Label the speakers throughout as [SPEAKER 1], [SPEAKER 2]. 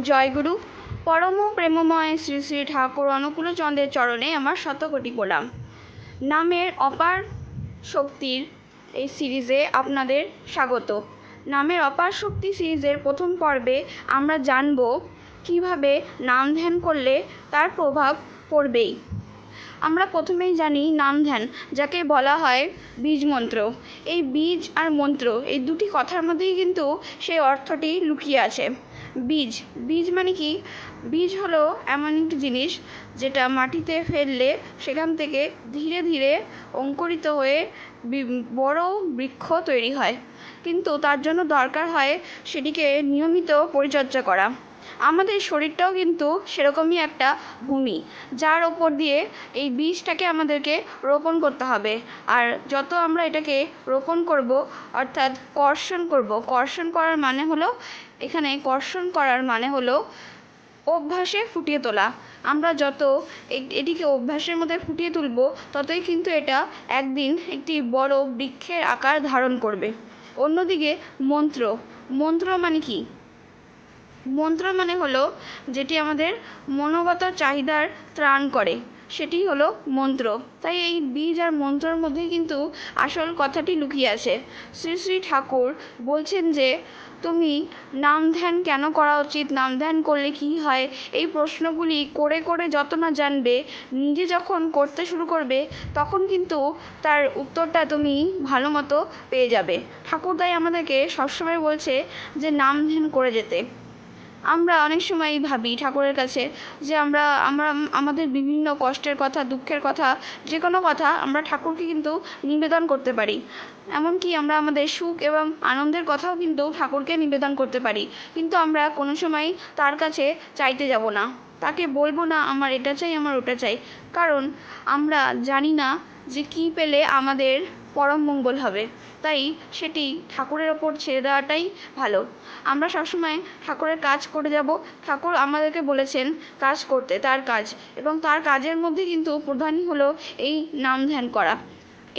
[SPEAKER 1] জয়গুরু পরম প্রেমময় শ্রী শ্রী ঠাকুর অনুকূলচন্দ্রের চরণে আমার শতকোটি প্রণাম। নামের অপার শক্তির এই সিরিজে আপনাদের স্বাগত। নামের অপার শক্তি সিরিজের প্রথম পর্বে আমরা জানব কিভাবে নাম ধ্যান করলে তার প্রভাব পড়বেই। আমরা প্রথমেই জানি নাম ধ্যান, যাকে বলা হয় বীজ মন্ত্র। এই বীজ আর মন্ত্র এই দুটি কথার মধ্যেই কিন্তু সেই অর্থটি লুকিয়ে আছে। বীজ বীজ মানে কি? বীজ হলো এমন একটি জিনিস যেটা মাটিতে ফেললে সেখান থেকে ধীরে ধীরে অঙ্কুরিত হয়ে বড় বৃক্ষ তৈরি হয়, কিন্তু তার জন্য দরকার হয় সেটিকে নিয়মিত পরিচর্যা করা। আমাদের শরীরটাও কিন্তু সেরকমই একটা ভূমি, যার ওপর দিয়ে এই বীজটাকে আমাদেরকে রোপণ করতে হবে। আর যত আমরা এটাকে রোপণ করব, অর্থাৎ কর্ষণ করার মানে হলো, এখানে কর্ষণ করার মানে হলো অভ্যাসে ফুটিয়ে তোলা। আমরা যত এটিকে অভ্যাসের মধ্যে ফুটিয়ে তুলব, ততই কিন্তু এটা একদিন একটি বড় বৃক্ষের আকার ধারণ করবে। অন্যদিকে মন্ত্র মানে কি? মন্ত্র মানে হলো যেটি আমাদের মনোগত চাহিদার ত্রাণ করে, সেটি হলো মন্ত্র। তাই এই বীজ আর মন্ত্রের মধ্যেই কিন্তু আসল কথাটি লুকিয়ে আছে। শ্রী শ্রী ঠাকুর বলছেন যে তুমি নাম ধ্যান কেন করা উচিত, নাম ধ্যান করলে কী হয়, এই প্রশ্নগুলি করে করে যত না জানবে, নিজে যখন করতে শুরু করবে তখন কিন্তু তার উত্তরটা তুমি ভালো মতো পেয়ে যাবে। ঠাকুর তাই আমাদেরকে সবসময় বলছে যে নাম ধ্যান করে যেতে। আমরা অনেক সময় ভাবি ঠাকুরের কাছে যে আমরা আমাদের বিভিন্ন কষ্টের কথা, দুঃখের কথা, যে কোনো কথা আমরা ঠাকুরকে কিন্তু নিবেদন করতে পারি। এমনকি আমরা আমাদের সুখ এবং আনন্দের কথাও কিন্তু ঠাকুরকে নিবেদন করতে পারি, কিন্তু আমরা কোনো সময় তার কাছে চাইতে যাব না, তাকে বলবো না আমার এটা চাই, আমার ওটা চাই, কারণ আমরা জানি না যে কী পেলে আমাদের পরম মঙ্গল হবে। তাই সেটি ঠাকুরের ওপর ছেড়ে দেওয়াটাই ভালো। আমরা সবসময় ঠাকুরের কাজ করে যাব। ঠাকুর আমাদেরকে বলেছেন কাজ করতে, তার কাজ, এবং তার কাজের মধ্যে কিন্তু প্রধানই হলো এই নাম ধ্যান করা।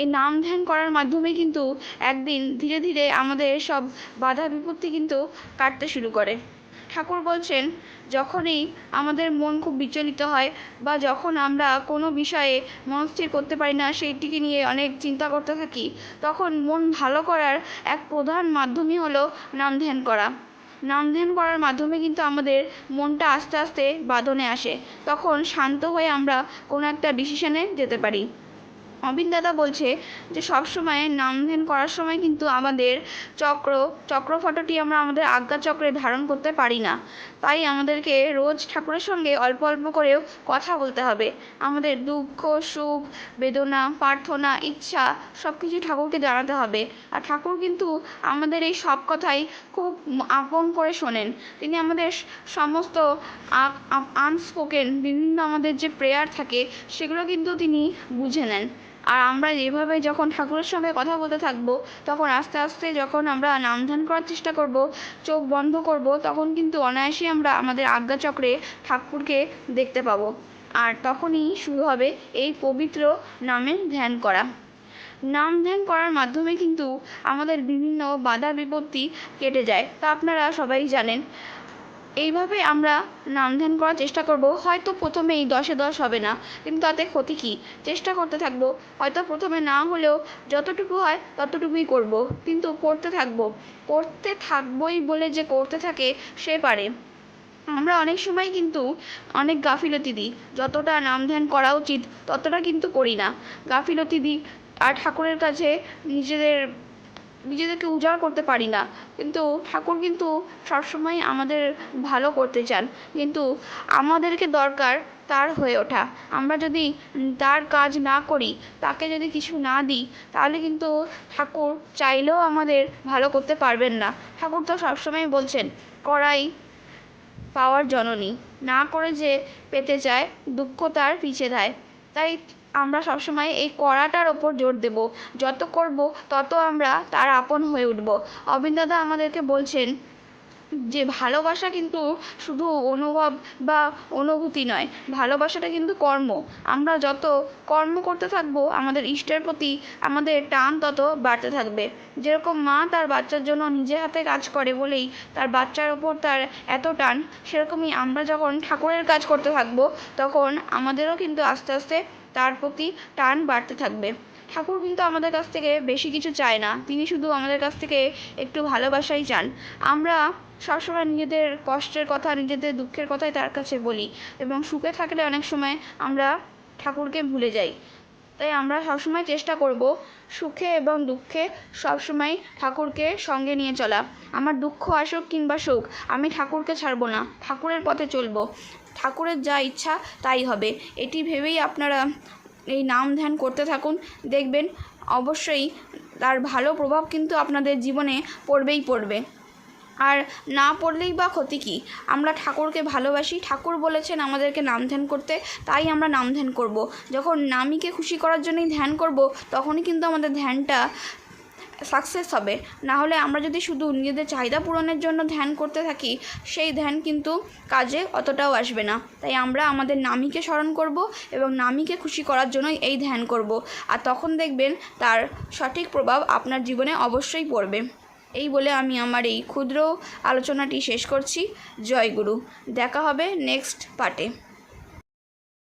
[SPEAKER 1] এই নাম ধ্যান করার মাধ্যমে কিন্তু একদিন ধীরে ধীরে আমাদের সব বাধা বিপত্তি কিন্তু কাটতে শুরু করে। ঠাকুর বলছেন যখনই আমাদের মন খুব বিচলিত হয়, বা যখন আমরা কোনো বিষয়ে মনস্থির করতে পারি না, সেইটিকে নিয়ে অনেক চিন্তা করতে থাকি, তখন মন ভালো করার এক প্রধান মাধ্যমই হলো নাম ধ্যান করা। নাম ধ্যান করার মাধ্যমে কিন্তু আমাদের মনটা আস্তে আস্তে বাঁধনে আসে, তখন শান্ত হয়ে আমরা কোনো একটা ডিসিশনে যেতে পারি। অবিন দাদা বলছে যে সবসময় নাম ধ্যান করার সময় কিন্তু আমাদের চক্রফটটি আমরা আমাদের আজ্ঞা চক্রে ধারণ করতে পারি না। তাই আমাদেরকে রোজ ঠাকুরের সঙ্গে অল্প অল্প করেও কথা বলতে হবে। আমাদের দুঃখ, সুখ, বেদনা, প্রার্থনা, ইচ্ছা সব কিছু ঠাকুরকে জানাতে হবে। আর ঠাকুর কিন্তু আমাদের এই সব কথাই খুব আপন করে শোনেন। তিনি আমাদের সমস্ত আনস্পোকেন বিভিন্ন আমাদের যে প্রেয়ার থাকে, সেগুলো কিন্তু তিনি বুঝে নেন। আর আমরা এভাবে যখন ঠাকুরের সঙ্গে কথা বলতে থাকবো, তখন আস্তে আস্তে যখন আমরা নাম ধ্যান করার চেষ্টা করব, চোখ বন্ধ করব, তখন কিন্তু অনায়াসেই আমরা আমাদের আজ্ঞাচক্রে ঠাকুরকে দেখতে পাবো। আর তখনই শুরু হবে এই পবিত্র নামের ধ্যান করা। নাম ধ্যান করার মাধ্যমে কিন্তু আমাদের বিভিন্ন বাধা বিপত্তি কেটে যায়, তা আপনারা সবাই জানেন। এইভাবে আমরা নাম ধ্যান করার চেষ্টা করব। হয়তো প্রথমেই 10-এ 10 হবে না, কিন্তু তাতে ক্ষতি কী? চেষ্টা করতে থাকবো। হয়তো প্রথমে না হলেও যতটুকু হয় ততটুকুই করব, কিন্তু করতে থাকবোই বলে যে করতে থাকে সে পারে। আমরা অনেক সময় কিন্তু অনেক গাফিলতি দিই, যতটা নাম ধ্যান করা উচিত ততটা কিন্তু করি না, গাফিলতি দিই। আর ঠাকুরের কাছে নিজেদেরকে উজাড় করতে পারি না। কিন্তু ঠাকুর কিন্তু সবসময় আমাদের ভালো করতে চান, কিন্তু আমাদেরকে দরকার তার হয়ে ওঠা। আমরা যদি তার কাজ না করি, তাকে যদি কিছু না দিই, তাহলে কিন্তু ঠাকুর চাইলেও আমাদের ভালো করতে পারবেন না। ঠাকুর তো সবসময় বলছেন করাই পাওয়ার জননী, না করে যে পেতে চায় দুঃখ তার পিছে ধায়। তাই আমরা সবসময় এই করাটার ওপর জোর দেব। যত করব তত আমরা তার আপন হয়ে উঠব। অবিন দাদা আমাদেরকে বলছেন যে ভালোবাসা কিন্তু শুধু অনুভব বা অনুভূতি নয়, ভালোবাসাটা কিন্তু কর্ম। আমরা যত কর্ম করতে থাকবো আমাদের ইষ্টের প্রতি আমাদের টান তত বাড়তে থাকবে। যেরকম মা তার বাচ্চার জন্য নিজে হাতে কাজ করে বলেই তার বাচ্চার ওপর তার এত টান, সেরকমই আমরা যখন ঠাকুরের কাজ করতে থাকবো তখন আমাদেরও কিন্তু আস্তে আস্তে তার প্রতি টান বাড়তে থাকবে। ঠাকুর কিন্তু আমাদের কাছ থেকে বেশি কিছু চায় না, তিনি শুধু আমাদের কাছ থেকে একটু ভালোবাসাই চান। আমরা সবসময় নিজেদের কষ্টের কথা নিজেদের দুঃখের কথাই তার কাছে বলি, এবং সুখে থাকলে অনেক সময় আমরা ঠাকুরকে ভুলে যাই। তাই আমরা সবসময় চেষ্টা করব সুখে এবং দুঃখে সবসময় ঠাকুরকে সঙ্গে নিয়ে চলা। আমার দুঃখ আসুক কিংবা সুখ, আমি ঠাকুরকে ছাড়বো না, ঠাকুরের পথে চলবো, ঠাকুরের যা ইচ্ছা তাই হবে। এটি ভেবেই আপনারা এই নাম ধ্যান করতে থাকুন, দেখবেন অবশ্যই তার ভালো প্রভাব কিন্তু আপনাদের জীবনে পড়বেই পড়বে। আর না পড়লেই বা ক্ষতি কী? আমরা ঠাকুরকে ভালোবাসি, ঠাকুর বলেছেন আমাদেরকে নাম ধ্যান করতে, তাই আমরা নাম ধ্যান করব। যখন নামীকে খুশি করার জন্যই ধ্যান করব তখনই কিন্তু আমাদের ধ্যানটা সাকসেস হবে। না হলে আমরা যদি শুধু নিজেদের চাহিদা পূরণের জন্য ধ্যান করতে থাকি, সেই ধ্যান কিন্তু কাজে অতটাও আসবে না। তাই আমরা আমাদের নামীকে স্মরণ করব এবং নামীকে খুশি করার জন্যই এই ধ্যান করব। আর তখন দেখবেন তার সঠিক প্রভাব আপনার জীবনে অবশ্যই পড়বে। এই বলে আমি আমার এই ক্ষুদ্র আলোচনাটি শেষ করছি। জয় গুরু। দেখা হবে নেক্সট পার্টে।